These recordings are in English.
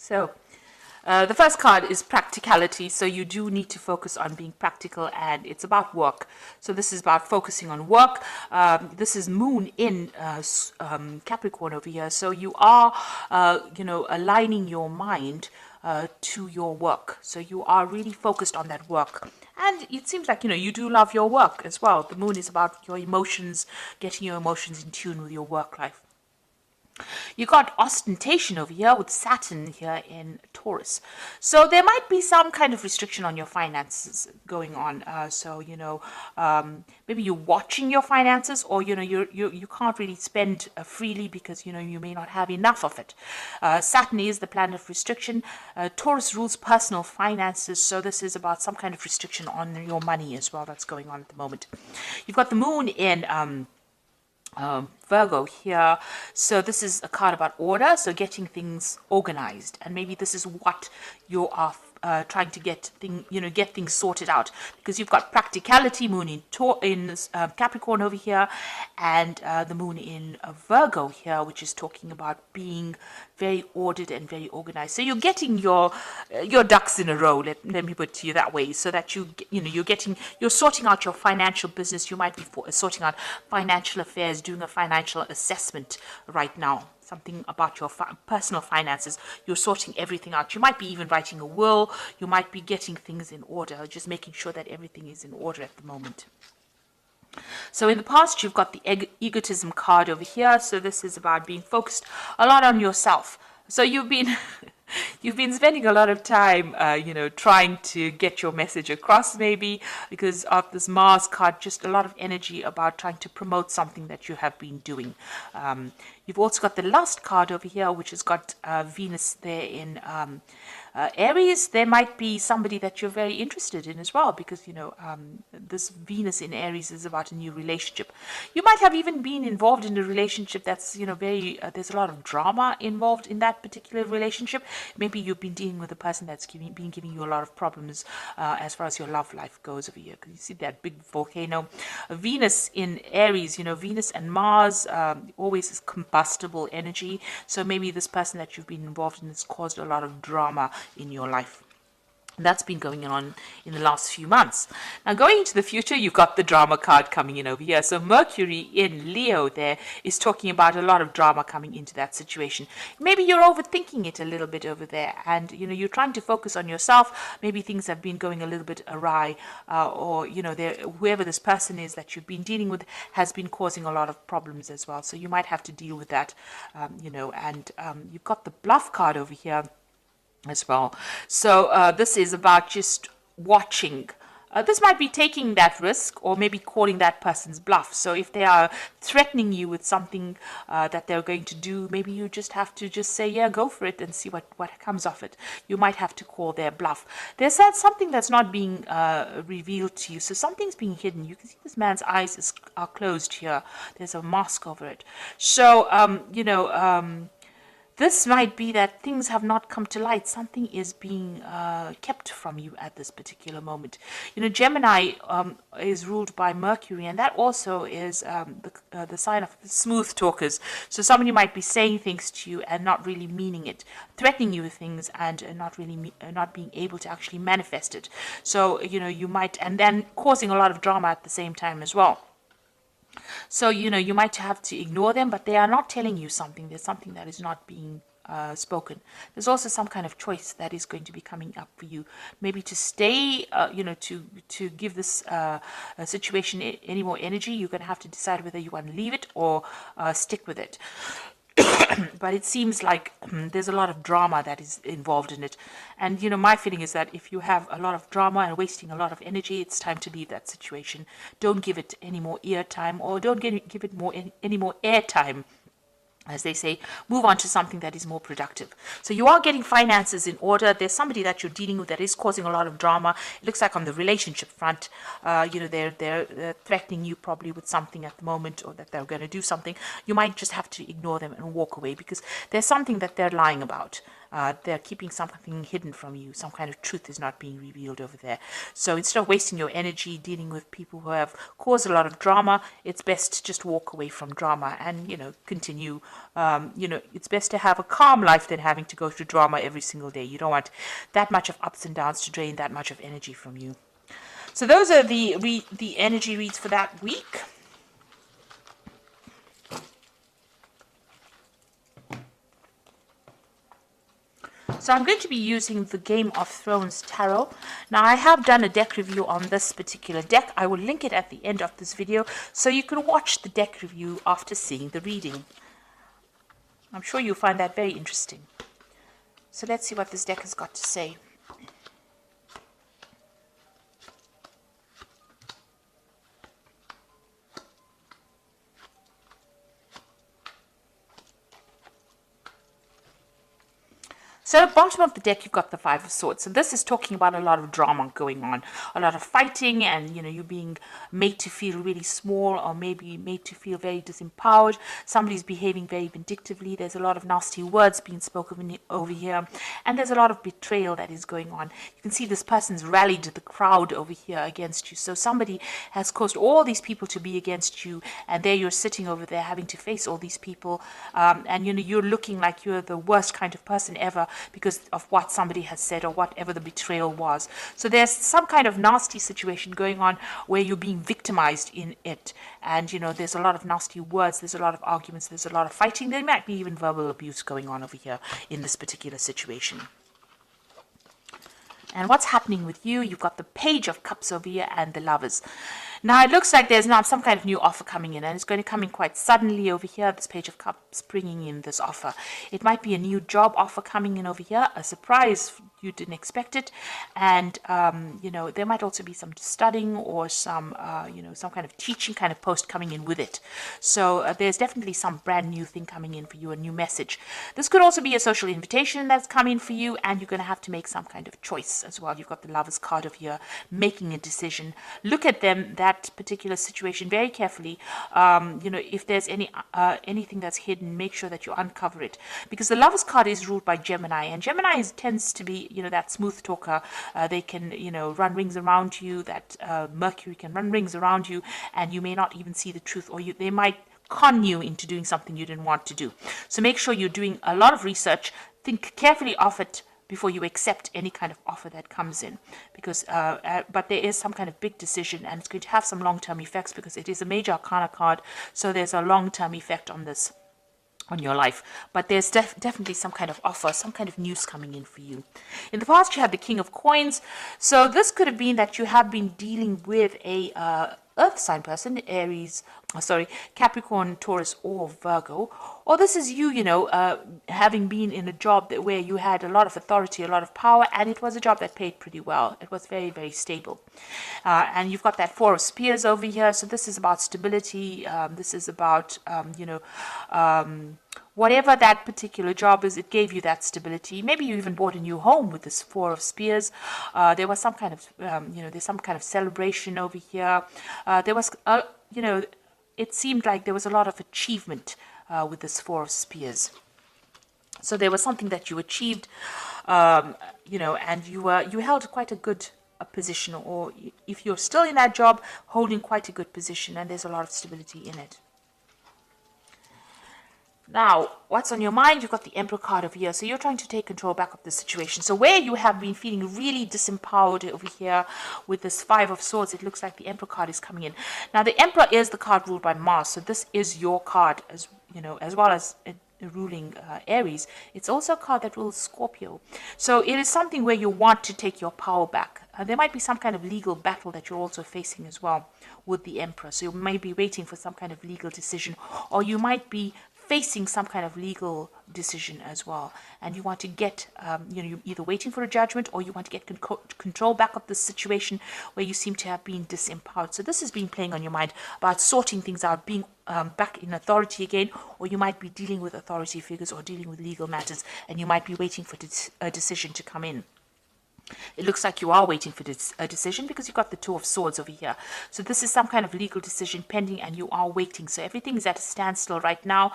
So the first card is practicality. So you do need to focus on being practical, and it's about work. So this is about focusing on work. This is Moon in Capricorn over here. So you are, aligning your mind to your work. So you are really focused on that work. And it seems like, you do love your work as well. The moon is about your emotions, getting your emotions in tune with your work life. You got ostentation over here with Saturn here in Taurus. So there might be some kind of restriction on your finances going on. Maybe you're watching your finances, or, you can't really spend freely because, you may not have enough of it. Saturn is the planet of restriction. Taurus rules personal finances. So this is about some kind of restriction on your money as well that's going on at the moment. You've got the moon in Virgo here. So this is a card about order, so getting things organized, and maybe this is what you are trying to get things sorted out, because you've got practicality, moon in Capricorn over here, and the moon in Virgo here, which is talking about being very ordered and very organized. So you're getting your ducks in a row, let me put it to you that way, so that you're sorting out your financial business. You might be sorting out financial affairs, doing a financial assessment right now, something about your personal finances. You're sorting everything out. You might be even writing a will. You might be getting things in order, just making sure that everything is in order at the moment. So in the past, you've got the egotism card over here. So this is about being focused a lot on yourself. So you've been spending a lot of time, trying to get your message across, maybe because of this Mars card, just a lot of energy about trying to promote something that you have been doing. You've also got the Lust card over here, which has got Venus there in Aries. There might be somebody that you're very interested in as well, because this Venus in Aries is about a new relationship. You might have even been involved in a relationship that's there's a lot of drama involved in that particular relationship. Maybe you've been dealing with a person that's been giving you a lot of problems as far as your love life goes over here, because you see that big volcano. Venus in Aries, Venus and Mars always is combustible energy. So maybe this person that you've been involved in has caused a lot of drama in your life. That's been going on in the last few months. Now, going into the future, you've got the drama card coming in over here. So Mercury in Leo there is talking about a lot of drama coming into that situation. Maybe you're overthinking it a little bit over there, and you're trying to focus on yourself. Maybe things have been going a little bit awry, or whoever this person is that you've been dealing with has been causing a lot of problems as well. So you might have to deal with that, and you've got the bluff card over here as well. So this is about just watching. This might be taking that risk, or maybe calling that person's bluff. So if they are threatening you with something that they're going to do, maybe you just have to just say, yeah, go for it, and see what comes of it. You might have to call their bluff. There's something that's not being revealed to you. So something's being hidden. You can see this man's eyes are closed here. There's a mask over it. So, this might be that things have not come to light. Something is being kept from you at this particular moment. Gemini is ruled by Mercury, and that also is the sign of smooth talkers. So somebody might be saying things to you and not really meaning it, threatening you with things, and not being able to actually manifest it. So you might, and then causing a lot of drama at the same time as well. So, you might have to ignore them, but they are not telling you something. There's something that is not being spoken. There's also some kind of choice that is going to be coming up for you. Maybe to stay, to give this situation any more energy, you're going to have to decide whether you want to leave it or stick with it. But it seems like there's a lot of drama that is involved in it. And, my feeling is that if you have a lot of drama and wasting a lot of energy, it's time to leave that situation. Don't give it any more ear time, or don't give it any more air time. As they say, move on to something that is more productive. So you are getting finances in order. There's somebody that you're dealing with that is causing a lot of drama. It looks like on the relationship front, they're threatening you probably with something at the moment, or that they're going to do something. You might just have to ignore them and walk away, because there's something that they're lying about. They're keeping something hidden from you. Some kind of truth is not being revealed over there. So instead of wasting your energy dealing with people who have caused a lot of drama, it's best to just walk away from drama and, continue. It's best to have a calm life than having to go through drama every single day. You don't want that much of ups and downs to drain that much of energy from you. So those are the energy reads for that week. So I'm going to be using the Game of Thrones Tarot. Now I have done a deck review on this particular deck. I will link it at the end of this video so you can watch the deck review after seeing the reading. I'm sure you'll find that very interesting. So let's see what this deck has got to say. So at the bottom of the deck, you've got the Five of Swords. So this is talking about a lot of drama going on, a lot of fighting, and you being made to feel really small, or maybe made to feel very disempowered. Somebody's behaving very vindictively. There's a lot of nasty words being spoken over here, and there's a lot of betrayal that is going on. You can see this person's rallied the crowd over here against you. So somebody has caused all these people to be against you, and there you're sitting over there having to face all these people, and you're looking like you're the worst kind of person ever, because of what somebody has said or whatever the betrayal was. So there's some kind of nasty situation going on where you're being victimized in it. And, there's a lot of nasty words, there's a lot of arguments, there's a lot of fighting. There might be even verbal abuse going on over here in this particular situation. And what's happening with you? You've got the Page of Cups over here and the Lovers. Now, it looks like there's now some kind of new offer coming in, and it's going to come in quite suddenly over here, this Page of Cups bringing in this offer. It might be a new job offer coming in over here, a surprise, you didn't expect it, and, there might also be some studying or some, some kind of teaching kind of post coming in with it. So there's definitely some brand new thing coming in for you, a new message. This could also be a social invitation that's coming for you, and you're going to have to make some kind of choice as well. You've got the Lovers card over here, making a decision. Look at that particular situation very carefully. If there's anything that's hidden, make sure that you uncover it, because the Lovers card is ruled by Gemini, and Gemini tends to be that smooth talker. They can run rings around you. That Mercury can run rings around you, and you may not even see the truth, or they might con you into doing something you didn't want to do. So make sure you're doing a lot of research. Think carefully of it before you accept any kind of offer that comes in, because but there is some kind of big decision, and it's going to have some long-term effects because it is a major arcana card. So there's a long-term effect on this, on your life, but there's definitely some kind of offer, some kind of news coming in for you. In the past, you had the King of Coins. So this could have been that you have been dealing with a earth sign person, Capricorn, Taurus, or Virgo. Or this is you, having been in a job where you had a lot of authority, a lot of power, and it was a job that paid pretty well. It was very, very stable. And you've got that Four of Spears over here. So this is about stability. This is about, whatever that particular job is, it gave you that stability. Maybe you even bought a new home with this Four of Spears. There was some kind of, there's some kind of celebration over here. There was, it seemed like there was a lot of achievement with this Four of Spears. So there was something that you achieved, and you held quite a good position, or if you're still in that job, holding quite a good position, and there's a lot of stability in it. Now, what's on your mind? You've got the Emperor card over here. So you're trying to take control back of the situation. So where you have been feeling really disempowered over here with this Five of Swords, it looks like the Emperor card is coming in. Now, the Emperor is the card ruled by Mars. So this is your card, as well as ruling Aries. It's also a card that rules Scorpio. So it is something where you want to take your power back. There might be some kind of legal battle that you're also facing as well with the Emperor. So you may be waiting for some kind of legal decision, or you might be facing some kind of legal decision as well, and you want to get, you're either waiting for a judgment, or you want to get control back of the situation where you seem to have been disempowered. So this has been playing on your mind about sorting things out, being back in authority again, or you might be dealing with authority figures or dealing with legal matters, and you might be waiting for a decision to come in. It looks like you are waiting for a decision because you've got the Two of Swords over here. So this is some kind of legal decision pending, and you are waiting. So everything is at a standstill right now.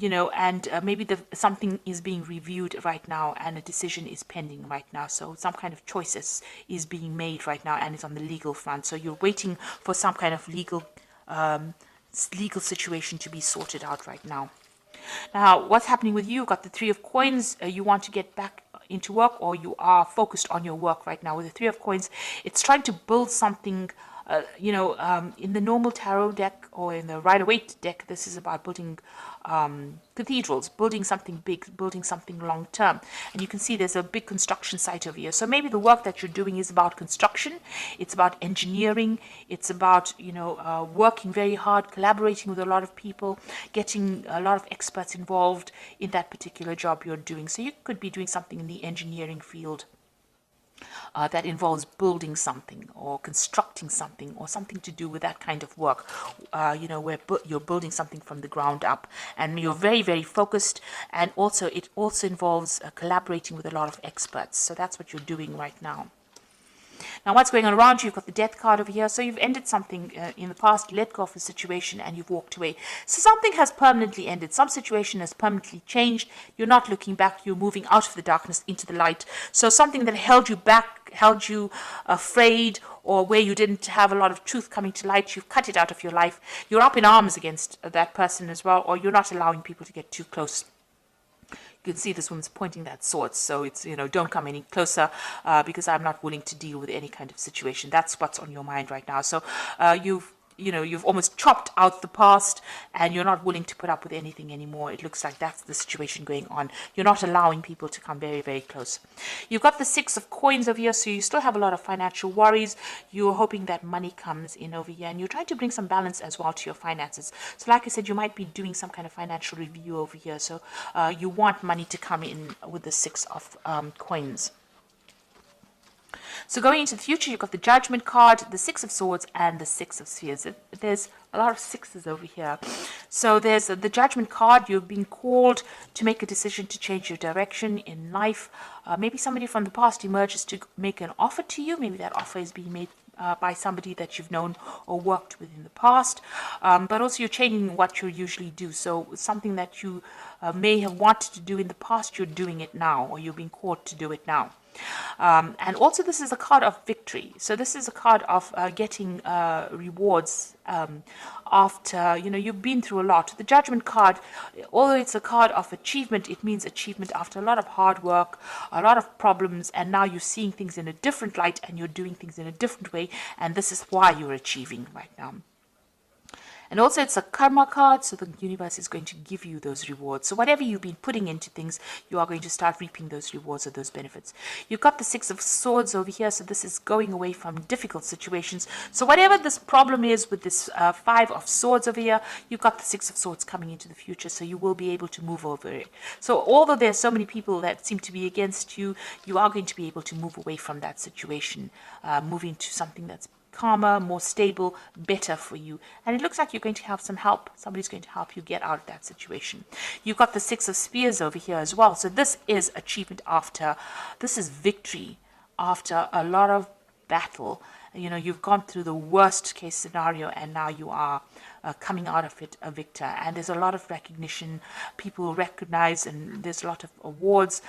and maybe something is being reviewed right now and a decision is pending right now. So some kind of choices is being made right now and it's on the legal front. So you're waiting for some kind of legal situation to be sorted out right now. Now, what's happening with you? You've got the Three of Coins. You want to get back into work, or you are focused on your work right now. With the Three of Coins, it's trying to build something. In the normal tarot deck or in the Rider-Waite deck, this is about building cathedrals, building something big, building something long term. And you can see there's a big construction site over here. So maybe the work that you're doing is about construction. It's about engineering. It's about, working very hard, collaborating with a lot of people, getting a lot of experts involved in that particular job you're doing. So you could be doing something in the engineering field. That involves building something or constructing something or something to do with that kind of work, where you're building something from the ground up and you're very, very focused. And also it also involves collaborating with a lot of experts. So that's what you're doing right now. Now, what's going on around you? You've got the Death card over here. So you've ended something in the past, let go of a situation, and you've walked away. So something has permanently ended. Some situation has permanently changed. You're not looking back. You're moving out of the darkness into the light. So something that held you back, held you afraid, or where you didn't have a lot of truth coming to light, you've cut it out of your life. You're up in arms against that person as well, or you're not allowing people to get too close. You can see this woman's pointing that sword, so it's, don't come any closer because I'm not willing to deal with any kind of situation. That's what's on your mind right now. So you've almost chopped out the past and you're not willing to put up with anything anymore. It looks like that's the situation going on. You're not allowing people to come very, very close. You've got the Six of Coins over here, so you still have a lot of financial worries. You're hoping that money comes in over here and you're trying to bring some balance as well to your finances. So like I said, you might be doing some kind of financial review over here. So you want money to come in with the Six of Coins. So going into the future, you've got the Judgment card, the Six of Swords, and the Six of Spheres. There's a lot of sixes over here. So there's the Judgment card. You've been called to make a decision to change your direction in life. Maybe somebody from the past emerges to make an offer to you. Maybe that offer is being made by somebody that you've known or worked with in the past. But also you're changing what you usually do. So something that you may have wanted to do in the past, you're doing it now, or you're being called to do it now. And also this is a card of victory. So this is a card of getting rewards after, you've been through a lot. The Judgment card, although it's a card of achievement, it means achievement after a lot of hard work, a lot of problems, and now you're seeing things in a different light and you're doing things in a different way, and this is why you're achieving right now. And also it's a karma card, so the universe is going to give you those rewards. So whatever you've been putting into things, you are going to start reaping those rewards or those benefits. You've got the Six of Swords over here, so this is going away from difficult situations. So whatever this problem is with this Five of Swords over here, you've got the Six of Swords coming into the future, so you will be able to move over it. So although there's so many people that seem to be against you, you are going to be able to move away from that situation, moving to something that's calmer, more stable, better for you. And it looks like you're going to have some help. Somebody's going to help you get out of that situation. You've got the Six of Spears over here as well. So this is achievement after, this is victory after a lot of battle. You've gone through the worst case scenario and now you are coming out of it a victor. And there's a lot of recognition. People recognize, and there's a lot of awards.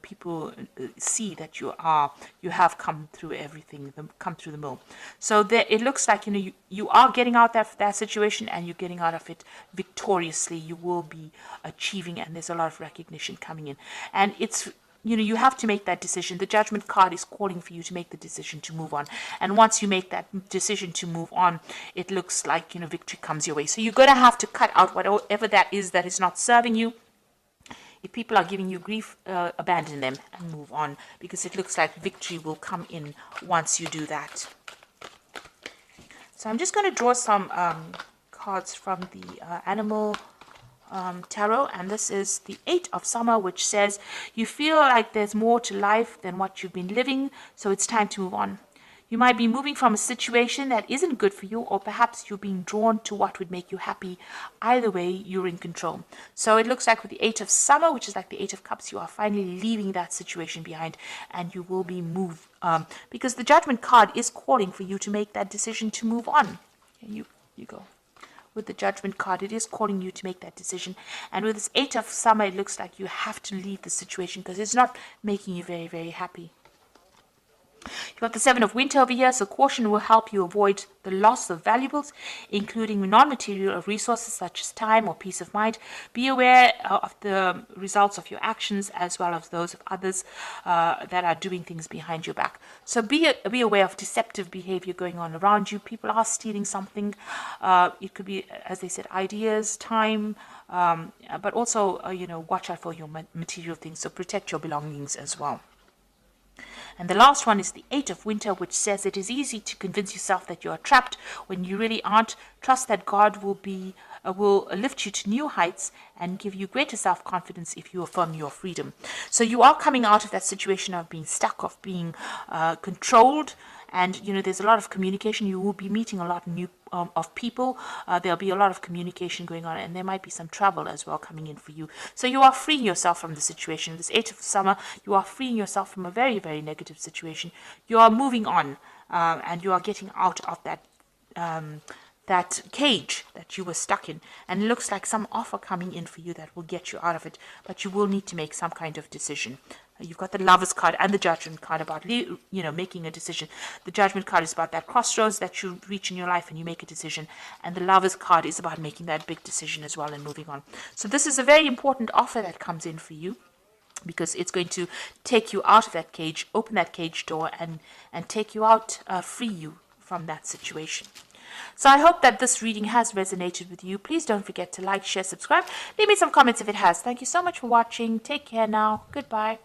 People see that you have come through everything, come through the mill. So it looks like you are getting out of that situation and you're getting out of it victoriously. You will be achieving, and there's a lot of recognition coming in. And it's you have to make that decision. The Judgment card is calling for you to make the decision to move on. And once you make that decision to move on, it looks like, victory comes your way. So you're going to have to cut out whatever that is not serving you. If people are giving you grief, abandon them and move on, because it looks like victory will come in once you do that. So I'm just going to draw some cards from the Animal Tarot, and this is the Eight of Summer, which says you feel like there's more to life than what you've been living, so it's time to move on. You might be moving from a situation that isn't good for you, or perhaps you're being drawn to what would make you happy. Either way, you're in control. So it looks like with the Eight of Summer, which is like the Eight of Cups, you are finally leaving that situation behind and you will be moved, because the Judgment card is calling for you to make that decision to move on. And you go. with the Judgment card. It is calling you to make that decision. And with this 8 of Summer, it looks like you have to leave the situation because it's not making you very, very happy. You've got the 7 of Winter over here, so caution will help you avoid the loss of valuables, including non-material resources such as time or peace of mind. Be aware of the results of your actions as well as those of others that are doing things behind your back. So be aware of deceptive behavior going on around you. People are stealing something. It could be, as they said, ideas, time, but also, watch out for your material things. So protect your belongings as well. And the last one is the 8 of Winter, which says it is easy to convince yourself that you are trapped when you really aren't. Trust that God will lift you to new heights and give you greater self-confidence if you affirm your freedom. So you are coming out of that situation of being stuck, of being controlled. And, there's a lot of communication. You will be meeting a lot of people. There'll be a lot of communication going on, and there might be some travel as well coming in for you. So you are freeing yourself from the situation. This 8 of Summer, you are freeing yourself from a very, very negative situation. You are moving on, and you are getting out of that cage that you were stuck in. And it looks like some offer coming in for you that will get you out of it, but you will need to make some kind of decision. You've got the Lovers card and the Judgment card about, making a decision. The Judgment card is about that crossroads that you reach in your life and you make a decision. And the Lovers card is about making that big decision as well and moving on. So this is a very important offer that comes in for you, because it's going to take you out of that cage, open that cage door, and take you out, free you from that situation. So I hope that this reading has resonated with you. Please don't forget to like, share, subscribe. Leave me some comments if it has. Thank you so much for watching. Take care now. Goodbye.